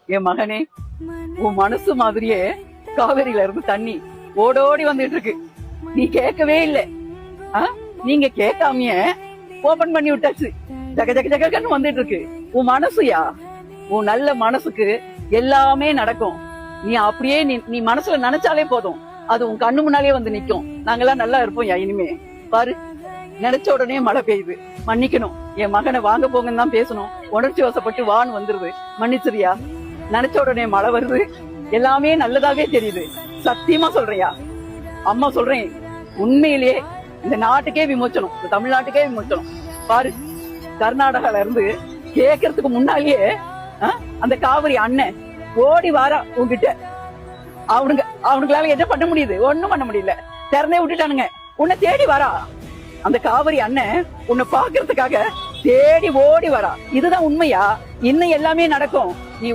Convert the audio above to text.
என் மகனே, உன் மனசு மாதிரியே காவேரியில இருந்து தண்ணி ஓடோடி வந்துட்டு இருக்கு. நீ கேட்கவே இல்லை. நீங்க கேட்காமயே ஓபன் பண்ணி விட்டாச்சு. ஜக ஜக ஜகன்னு வந்துட்டு இருக்கு. உன் மனசுயா, உன் நல்ல மனசுக்கு எல்லாமே நடக்கும். நீ அப்படியே நீ மனசுல நினைச்சாலே போதும், அது உன் கண்ணு முன்னாலே வந்து நிக்கும். நாங்கெல்லாம் நல்லா இருப்போம் யா. இனிமே பாரு, நினைச்ச உடனே மழை பெய்யுது. மன்னிக்கணும், என் மகனை வாங்க போங்கன்னு தான் பேசணும். உணர்ச்சி வசப்பட்டு வான்னு வந்துருது. மன்னிச்சிரியா. நினைச்ச உடனே மழை வருது. எல்லாமே நல்லதாவே தெரியுது. சத்தியமா சொல்றியா? அம்மா சொல்றேன், உண்மையிலேயே இந்த நாட்டுக்கே விமோச்சனம், இந்த தமிழ்நாட்டுக்கே விமோச்சனம். பாரு, கர்நாடகால இருந்து கேட்கறதுக்கு முன்னாலேயே அந்த காவிரி அண்ணன் ஓடி வாரா உங்ககிட்ட. அவனுங்களால என்ன பண்ண முடியுது? ஒண்ணும் பண்ண முடியல. திறந்தே விட்டுட்டானுங்க. உன்னை தேடி வரா அந்த காவிரி அண்ணன். உன்னை பாக்குறதுக்காக தேடி ஓடி வரா. இதுதான் உண்மையா? இன்னும் எல்லாமே நடக்கும். நீ